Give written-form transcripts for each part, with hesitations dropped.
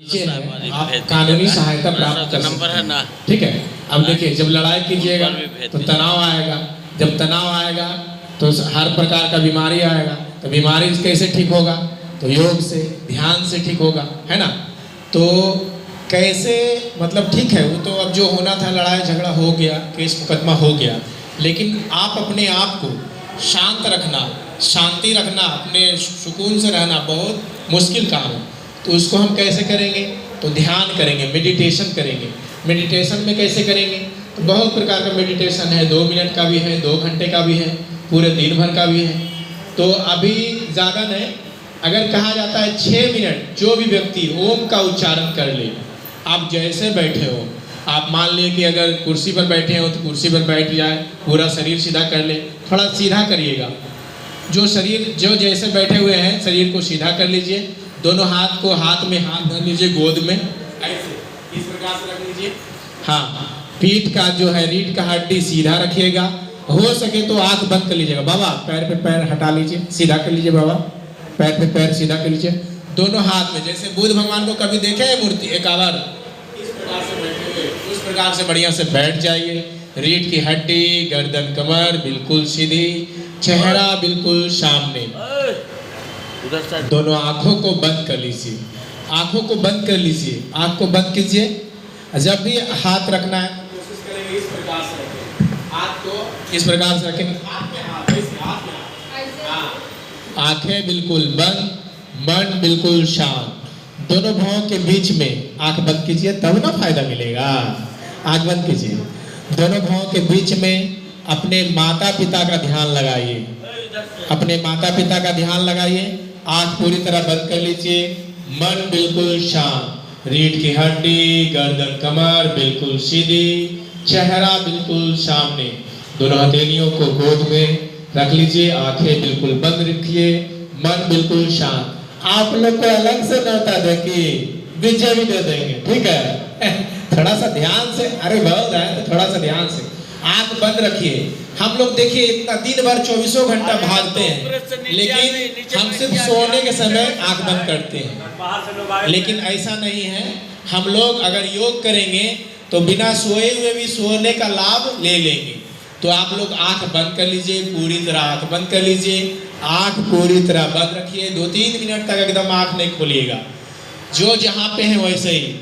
नीचे है, आप कानूनी सहायता प्राप्त कर नंबर है ना। ठीक है। अब देखिए, जब लड़ाई कीजिएगा तो तनाव आएगा, जब तनाव आएगा तो हर प्रकार का बीमारी आएगा। तो बीमारी कैसे ठीक होगा? तो योग से, ध्यान से ठीक होगा, है ना। तो कैसे, मतलब ठीक है, वो तो अब जो होना था, लड़ाई झगड़ा हो गया, केस मुकदमा हो गया, लेकिन आप अपने आप को शांत रखना, शांति रखना, अपने सुकून से रहना बहुत मुश्किल काम है। तो उसको हम कैसे करेंगे? तो ध्यान करेंगे, मेडिटेशन करेंगे। मेडिटेशन में कैसे करेंगे? तो बहुत प्रकार का मेडिटेशन है, 2 मिनट का भी है, 2 घंटे का भी है, पूरे दिन भर का भी है। तो अभी ज़्यादा नहीं, अगर कहा जाता है 6 मिनट जो भी व्यक्ति ओम का उच्चारण कर ले, आप जैसे बैठे हो, आप मान लिए कि अगर कुर्सी पर बैठे हो तो कुर्सी पर बैठ जाए, पूरा शरीर सीधा कर ले, थोड़ा सीधा करिएगा। जो शरीर जो जैसे बैठे हुए हैं, शरीर को सीधा कर लीजिए। दोनों हाथ को हाथ में हाथ धर लीजिए, गोद में ऐसे इस प्रकार से रख लीजिए। हाँ, पीठ का जो है, रीढ़ का हड्डी सीधा रखिएगा। हो सके तो आंख बंद कर लीजिएगा। बाबा पैर पे पैर हटा लीजिए, सीधा कर लीजिए। बाबा पैर पे पैर सीधा कर लीजिए। दोनों हाथ में, जैसे बुद्ध भगवान को कभी देखे है मूर्ति एकावर, इस प्रकार से बैठे हुए, उस प्रकार से बढ़िया से बैठ जाइए। रीढ़ की हड्डी, गर्दन, कमर बिल्कुल सीधी, चेहरा बिल्कुल सामने। दोनों आंखों को बंद कर लीजिए, आंखों को बंद कर लीजिए, आंख को बंद कीजिए। जब भी हाथ रखना है कोशिश करेंगे इस प्रकार से रखें, हाथ को इस प्रकार से रखें, आंखें बिल्कुल बंद, मन बिल्कुल शांत। दोनों भावों के बीच में आंख बंद कीजिए, तब ना फायदा मिलेगा। आंख बंद कीजिए। दोनों भावों के बीच में अपने माता पिता का ध्यान लगाइए, अपने माता पिता का ध्यान लगाइए। आंख पूरी तरह बंद कर लीजिए, मन बिल्कुल शांत, रीढ़ की हड्डी, गर्दन, कमर बिल्कुल सीधी, चेहरा बिल्कुल सामने। दोनों हथेलियों को गोद में रख लीजिए, आंखें बिल्कुल बंद रखिए, मन बिल्कुल शांत। आप लोग को अलग से न्योता देंगे, विजय भी दे देंगे, ठीक है। थोड़ा सा ध्यान से, अरे बहुत है तो थोड़ा सा ध्यान से आंख बंद रखिए। हम लोग देखिए इतना दिन भर 24 घंटा भागते हैं, लेकिन हम सिर्फ सोने के समय आंख बंद करते हैं। लेकिन ऐसा नहीं है, हम लोग अगर योग करेंगे तो बिना सोए हुए भी सोने का लाभ ले लेंगे। तो आप लोग आंख बंद कर लीजिए, पूरी तरह आंख बंद कर लीजिए। आंख पूरी तरह बंद रखिए, 2-3 मिनट तक एकदम आंख नहीं खोलिएगा। जो जहाँ पे है वैसे ही,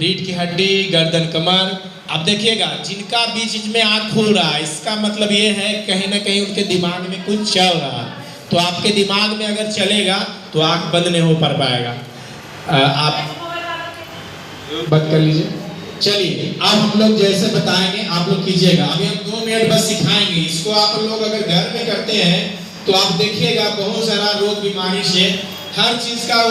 रीढ़ की हड्डी, गर्दन, कमर। अब देखिएगा, जिनका बीच में आंख खुल रहा है, इसका मतलब ये है कहीं ना कहीं उनके दिमाग में कुछ चल रहा है। तो आपके दिमाग में अगर चलेगा तो आंख बंद नहीं हो पाएगा। आप बंद कर लीजिए। चलिए, अब हम लोग जैसे बताएंगे आप लोग कीजिएगा। अभी हम 2 मिनट बस सिखाएंगे। इसको आप लोग अगर घर में करते हैं तो आप देखिएगा बहुत सारा रोग बीमारी से, हर चीज का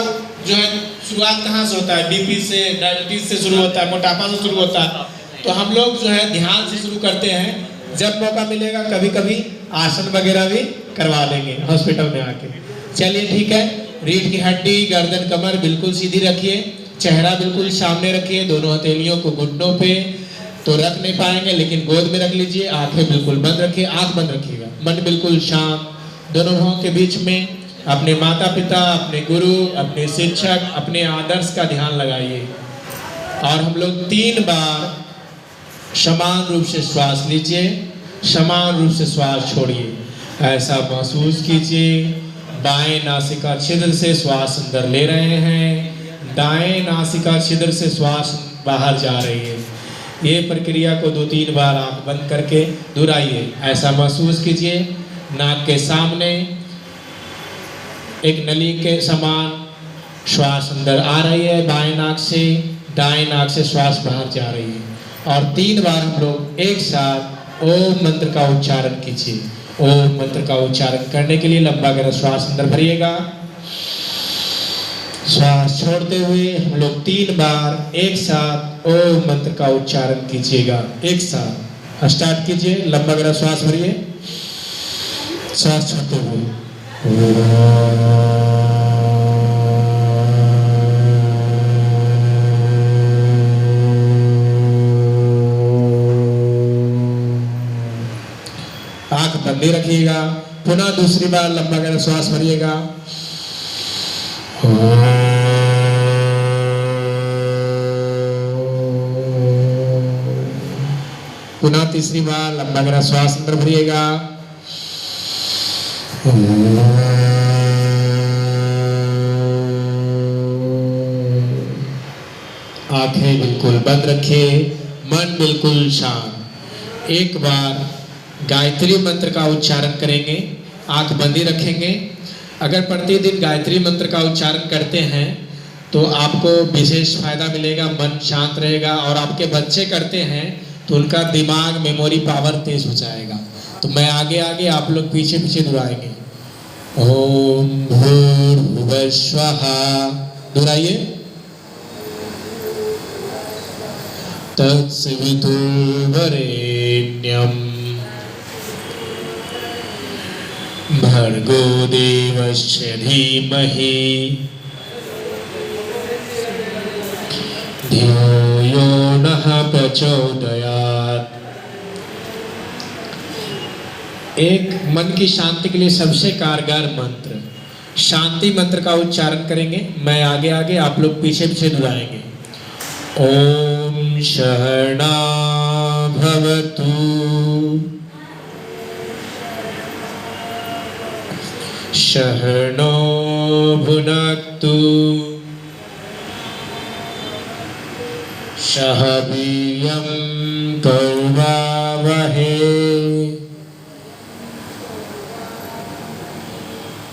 जो है शुरुआत कहाँ से होता है? बीपी से, डायबिटीज से शुरू होता है, मोटापा से शुरू होता है। तो हम लोग जो है ध्यान से शुरू करते हैं। जब मौका मिलेगा कभी कभी आसन वगैरह भी करवा लेंगे हॉस्पिटल में आके। चलिए ठीक है। रीढ़ की हड्डी, गर्दन, कमर बिल्कुल सीधी रखिए, चेहरा बिल्कुल सामने रखिए। दोनों हथेलियों को घुटनों पे तो रख नहीं पाएंगे, लेकिन गोद में रख लीजिए। आंखें बिल्कुल बंद रखिए, आंख बंद रखिएगा, मन बिल्कुल शांत। दोनों भावों के बीच में अपने माता पिता, अपने गुरु, अपने शिक्षक, अपने आदर्श का ध्यान लगाइए। और हम लोग 3 बार समान रूप से श्वास लीजिए, समान रूप से श्वास छोड़िए। ऐसा महसूस कीजिए बाएं नासिका छिद्र से श्वास अंदर ले रहे हैं, दाएं नासिका छिद्र से श्वास बाहर जा रही है। ये प्रक्रिया को 2-3 बार आंख बंद करके दोहराइए। ऐसा महसूस कीजिए नाक के सामने एक नली के समान श्वास अंदर आ रही है बाएं नाक से, दाएं नाक से श्वास बाहर जा रही है। और 3 बार हम लोग एक साथ ओम मंत्र का उच्चारण कीजिए। ओम मंत्र का उच्चारण करने के लिए लंबा गहरा श्वास अंदर भरिएगा, श्वास छोड़ते हुए हम लोग 3 बार एक साथ ओम मंत्र का उच्चारण कीजिएगा। एक साथ स्टार्ट कीजिए, लंबा गहरा श्वास भरिए, श्वास छोड़ते हुए। आंख बंद रखिएगा। पुनः दूसरी बार लंबा गहरा श्वास भरिएगा। पुनः तीसरी बार लंबा गहरा श्वास अंदर भरिएगा। आंखें बिल्कुल बंद रखिए, मन बिल्कुल शांत। एक बार गायत्री मंत्र का उच्चारण करेंगे, आंख बंदी रखेंगे। अगर प्रतिदिन गायत्री मंत्र का उच्चारण करते हैं तो आपको विशेष फायदा मिलेगा, मन शांत रहेगा। और आपके बच्चे करते हैं तो उनका दिमाग मेमोरी पावर तेज हो जाएगा। तो मैं आगे आगे, आप लोग पीछे पीछे दोहराएंगे। ओम भूर्भुवः स्वः, दोहराइए। तत्सवितुर्वरेण्यं भर्गो देवस्य धीमहि धियो यो नः प्रचोदयात्। एक मन की शांति के लिए सबसे कारगर मंत्र शांति मंत्र का उच्चारण करेंगे। मैं आगे आगे, आप लोग पीछे पीछे दोहराएंगे। ओम सहना भवतु सहनो भुनक्तु सह वीर्यं कर्वावहै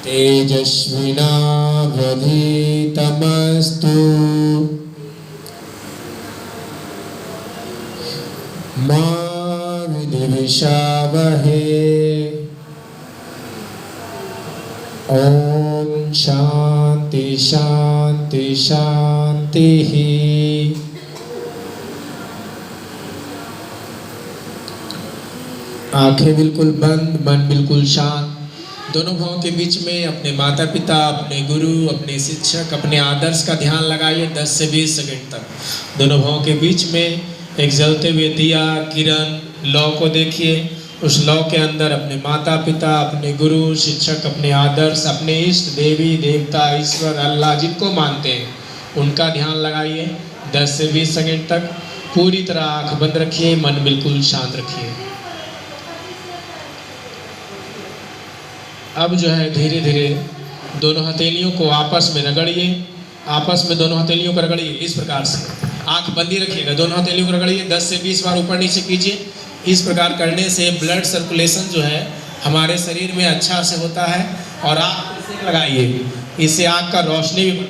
तेजस्विनावधीतमस्तु मा विद्विषावहै। ओम शांति शांति शांति ही। आंखें बिल्कुल बंद, मन बिल्कुल शांत। दोनों भावों के बीच में अपने माता पिता, अपने गुरु, अपने शिक्षक, अपने आदर्श का ध्यान लगाइए 10 से 20 सेकंड तक। दोनों भावों के बीच में एक जलते हुए दिया, किरण, लौ को देखिए। उस लौ के अंदर अपने माता पिता, अपने गुरु, शिक्षक, अपने आदर्श, अपने इष्ट देवी देवता, ईश्वर, अल्लाह जिनको मानते हैं उनका ध्यान लगाइए 10 से 20 सेकंड तक। पूरी तरह आंख बंद रखिए, मन बिल्कुल शांत रखिए। अब जो है धीरे धीरे दोनों हथेलियों को आपस में रगड़िए। आपस में दोनों हथेलियों को रगड़िए इस प्रकार से। आंख बंदी रखिएगा, दोनों हथेलियों को रगड़िए 10 से 20 बार ऊपर नीचे कीजिए। इस प्रकार करने से ब्लड सर्कुलेशन जो है हमारे शरीर में अच्छा से होता है। और आँख पे सेक लगाइए, इससे आँख का रोशनी भी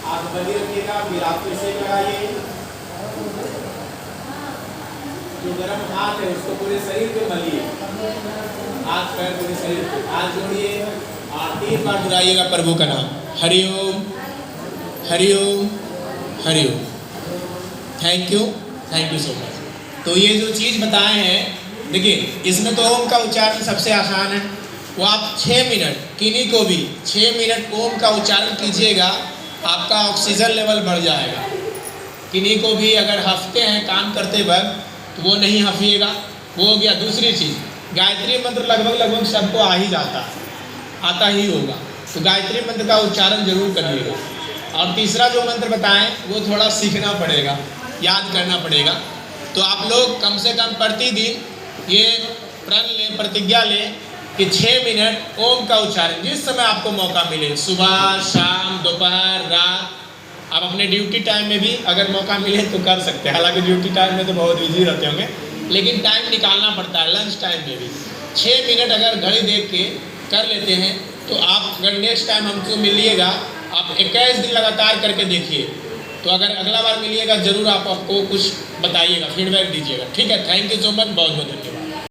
आँख बंदी रखिएगा, फिर आप पे सेक लगाइए। जो गर्म हाथ है उसको पूरे शरीर पे मलिए, हाथ पैर पूरे शरीर पे हाथ जोड़िए और 3 बार बुलाइएगा प्रभु का नाम। Hariom Hariom Hariom. Thank you so much. तो ये जो चीज़ बताए हैं, देखिए इसमें तो ओम का उच्चारण सबसे आसान है। वो आप 6 मिनट, किन्हीं को भी 6 मिनट ओम का उच्चारण कीजिएगा, आपका ऑक्सीजन लेवल बढ़ जाएगा। किन्हीं को भी अगर हंफते हैं काम करते वक्त तो वो नहीं हंफिएगा, वो हो गया। दूसरी चीज़, गायत्री मंत्र लगभग सबको आ ही जाता है, आता ही होगा, तो गायत्री मंत्र का उच्चारण जरूर करिएगा। और तीसरा जो मंत्र बताएं वो थोड़ा सीखना पड़ेगा, याद करना पड़ेगा। तो आप लोग कम से कम प्रतिदिन ये प्रण लें, प्रतिज्ञा लें कि 6 मिनट ओम का उच्चारण जिस समय आपको मौका मिले, सुबह, शाम, दोपहर, रात, आप अपने ड्यूटी टाइम में भी अगर मौका मिले तो कर सकते हैं। हालांकि ड्यूटी टाइम में तो बहुत बिजी रहते होंगे, लेकिन टाइम निकालना पड़ता है। लंच टाइम में भी 6 मिनट अगर घड़ी देख के कर लेते हैं तो आप अगर नेक्स्ट टाइम हमको मिलिएगा, आप 21 दिन लगातार करके देखिए। तो अगर अगला बार मिलिएगा ज़रूर आप आपको कुछ बताइएगा, फीडबैक दीजिएगा। ठीक है, थैंक यू सो मच, बहुत बहुत धन्यवाद।